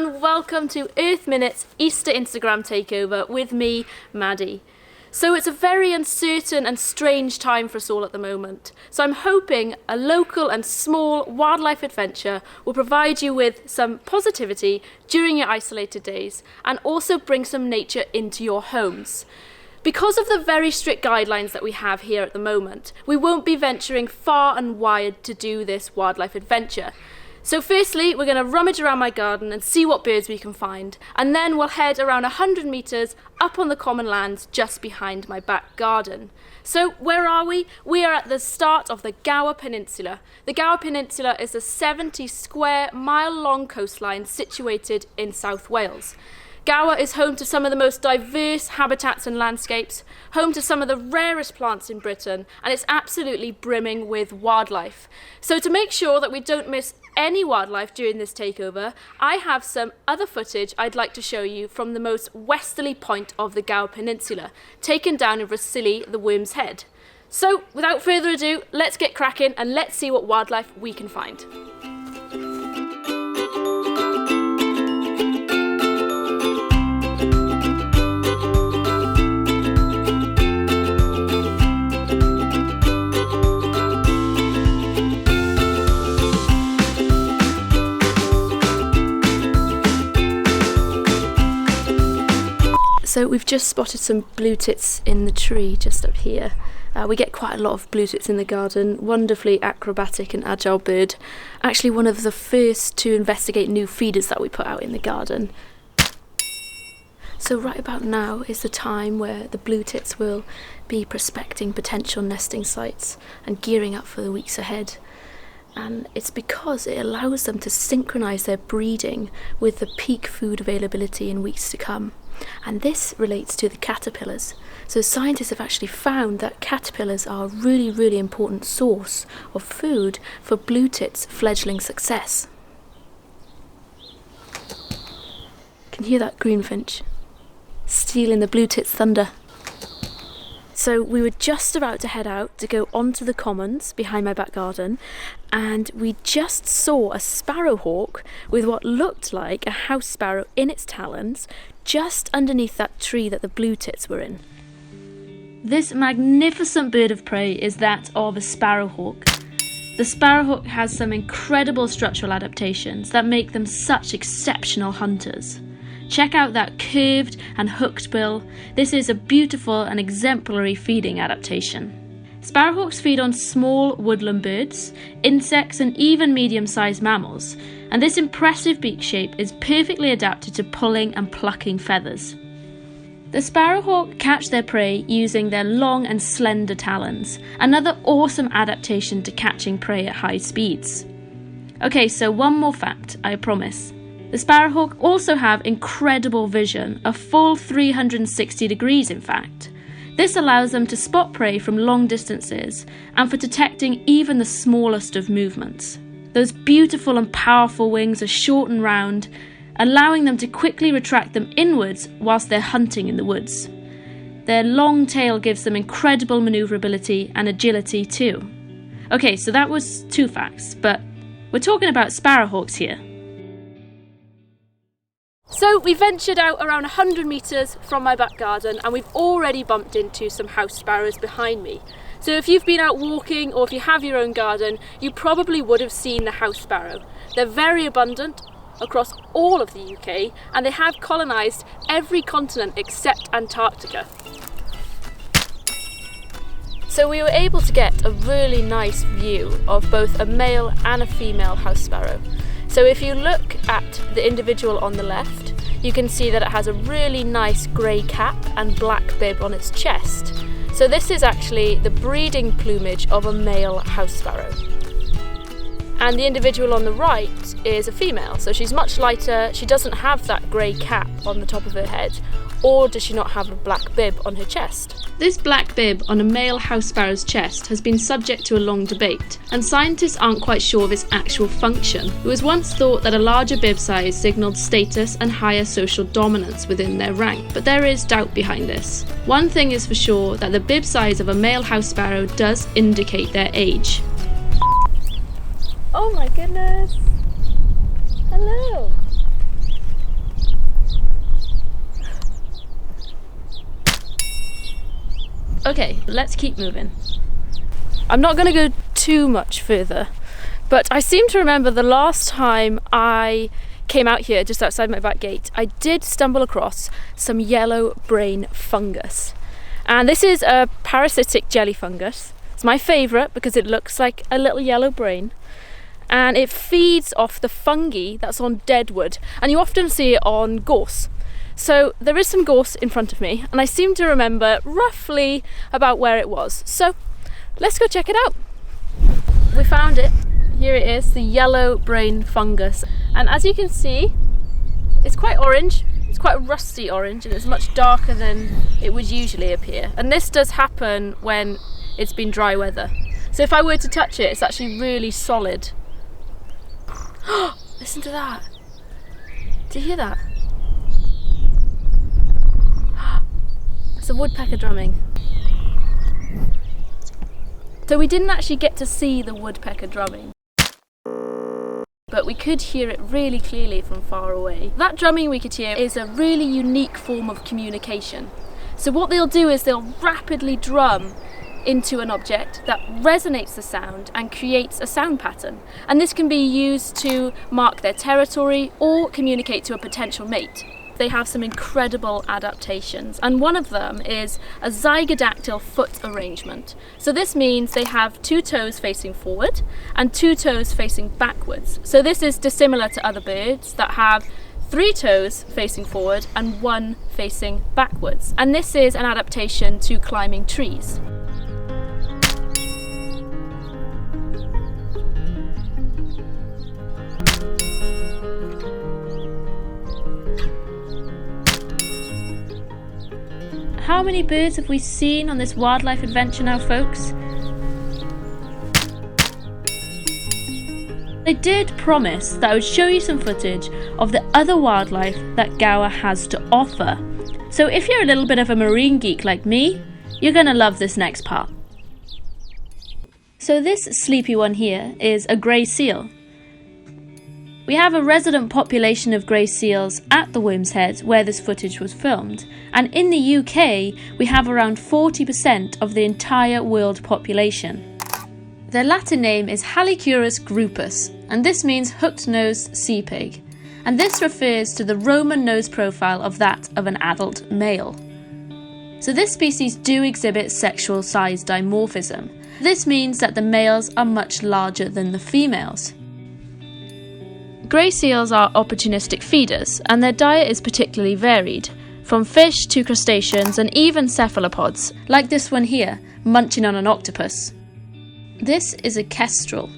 and welcome to Earth Minute's Easter Instagram takeover with me, Maddie. So it's a very uncertain and strange time for us all at the moment. So I'm hoping a local and small wildlife adventure will provide you with some positivity during your isolated days and also bring some nature into your homes. Because of the very strict guidelines that we have here at the moment, we won't be venturing far and wide to do this wildlife adventure. So firstly, we're going to rummage around my garden and see what birds we can find, and then we'll head around 100 metres up on the common lands just behind my back garden. So where are we? We are at the start of the Gower Peninsula. The Gower Peninsula is a 70 square mile long coastline situated in South Wales. Gower is home to some of the most diverse habitats and landscapes, home to some of the rarest plants in Britain, and it's absolutely brimming with wildlife. So to make sure that we don't miss any wildlife during this takeover, I have some other footage I'd like to show you from the most westerly point of the Gower Peninsula, taken down in Rhossili, the Worm's Head. So without further ado, let's get cracking and let's see what wildlife we can find. So we've just spotted some blue tits in the tree just up here. We get quite a lot of blue tits in the garden, wonderfully acrobatic and agile bird. Actually one of the first to investigate new feeders that we put out in the garden. So right about now is the time where the blue tits will be prospecting potential nesting sites and gearing up for the weeks ahead. And it's because it allows them to synchronise their breeding with the peak food availability in weeks to come. And this relates to the caterpillars. So scientists have actually found that caterpillars are a really important source of food for blue tits' fledgling success. Can you hear that greenfinch stealing the blue tits' thunder? So we were just about to head out to go onto the commons behind my back garden, and we just saw a sparrowhawk with what looked like a house sparrow in its talons just underneath that tree that the blue tits were in. This magnificent bird of prey is that of a sparrowhawk. The sparrowhawk has some incredible structural adaptations that make them such exceptional hunters. Check out that curved and hooked bill. This is a beautiful and exemplary feeding adaptation. Sparrowhawks feed on small woodland birds, insects and even medium-sized mammals, and this impressive beak shape is perfectly adapted to pulling and plucking feathers. The sparrowhawk catch their prey using their long and slender talons, another awesome adaptation to catching prey at high speeds. Okay, so one more fact, I promise. The sparrowhawk also have incredible vision, a full 360 degrees in fact. This allows them to spot prey from long distances and for detecting even the smallest of movements. Those beautiful and powerful wings are short and round, allowing them to quickly retract them inwards whilst they're hunting in the woods. Their long tail gives them incredible manoeuvrability and agility too. Okay, so that was 2 facts, but we're talking about sparrowhawks here. So we ventured out around 100 metres from my back garden and we've already bumped into some house sparrows behind me. So if you've been out walking or if you have your own garden, you probably would have seen the house sparrow. They're very abundant across all of the UK and they have colonised every continent except Antarctica. So we were able to get a really nice view of both a male and a female house sparrow. So if you look at the individual on the left, you can see that it has a really nice grey cap and black bib on its chest. So this is actually the breeding plumage of a male house sparrow. And the individual on the right is a female, so she's much lighter, she doesn't have that grey cap on the top of her head, or does she not have a black bib on her chest? This black bib on a male house sparrow's chest has been subject to a long debate, and scientists aren't quite sure of its actual function. It was once thought that a larger bib size signalled status and higher social dominance within their rank, but there is doubt behind this. One thing is for sure, that the bib size of a male house sparrow does indicate their age. Oh my goodness! Hello! Okay, let's keep moving. I'm not going to go too much further, but I seem to remember the last time I came out here just outside my back gate, I did stumble across some yellow brain fungus. And this is a parasitic jelly fungus. It's my favourite because it looks like a little yellow brain. And it feeds off the fungi that's on dead wood. And you often see it on gorse. So there is some gorse in front of me, and I seem to remember roughly about where it was. So let's go check it out. We found it. Here it is, the yellow brain fungus. And as you can see, it's quite orange. It's quite a rusty orange, and it's much darker than it would usually appear. And this does happen when it's been dry weather. So if I were to touch it, it's actually really solid. Listen to that. Do you hear that? It's a woodpecker drumming. So we didn't actually get to see the woodpecker drumming, but we could hear it really clearly from far away. That drumming we could hear is a really unique form of communication. So what they'll do is they'll rapidly drum into an object that resonates the sound and creates a sound pattern. And this can be used to mark their territory or communicate to a potential mate. They have some incredible adaptations, and one of them is a zygodactyl foot arrangement. So this means they have 2 toes facing forward and 2 toes facing backwards. So this is dissimilar to other birds that have 3 toes facing forward and 1 facing backwards. And this is an adaptation to climbing trees. How many birds have we seen on this wildlife adventure now, folks? I did promise that I would show you some footage of the other wildlife that Gower has to offer. So if you're a little bit of a marine geek like me, you're gonna love this next part. So this sleepy one here is a grey seal. We have a resident population of grey seals at the Worm's Head where this footage was filmed, and in the UK we have around 40% of the entire world population. Their Latin name is Halicurus grupus, and this means hooked-nosed sea pig, and this refers to the Roman nose profile of that of an adult male. So this species do exhibit sexual size dimorphism. This means that the males are much larger than the females. Grey seals are opportunistic feeders, and their diet is particularly varied, from fish to crustaceans and even cephalopods, like this one here, munching on an octopus. This is a kestrel,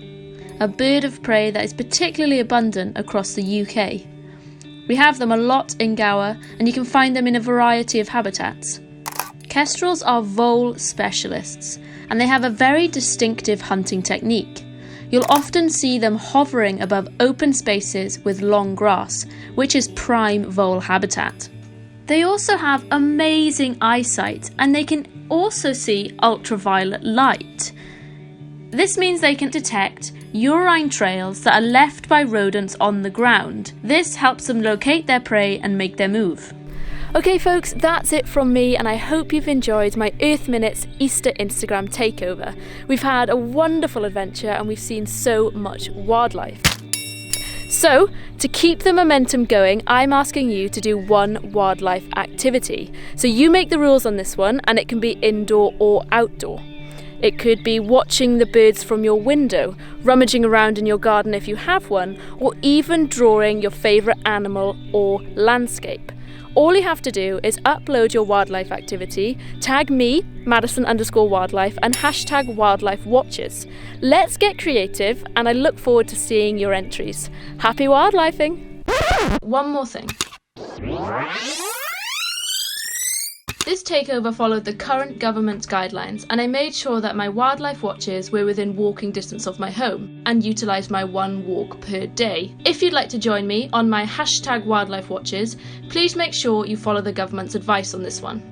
a bird of prey that is particularly abundant across the UK. We have them a lot in Gower, and you can find them in a variety of habitats. Kestrels are vole specialists, and they have a very distinctive hunting technique. You'll often see them hovering above open spaces with long grass, which is prime vole habitat. They also have amazing eyesight, and they can also see ultraviolet light. This means they can detect urine trails that are left by rodents on the ground. This helps them locate their prey and make their move. Okay folks, that's it from me, and I hope you've enjoyed my Earth Minutes Easter Instagram takeover. We've had a wonderful adventure and we've seen so much wildlife. So, to keep the momentum going, I'm asking you to do one wildlife activity. So you make the rules on this one, and it can be indoor or outdoor. It could be watching the birds from your window, rummaging around in your garden if you have one, or even drawing your favourite animal or landscape. All you have to do is upload your wildlife activity, tag me, Madison_wildlife, and hashtag wildlife watches. Let's get creative, and I look forward to seeing your entries. Happy wildlifing! One more thing. This takeover followed the current government guidelines, and I made sure that my wildlife watches were within walking distance of my home and utilised my 1 walk per day. If you'd like to join me on my hashtag wildlife watches, please make sure you follow the government's advice on this one.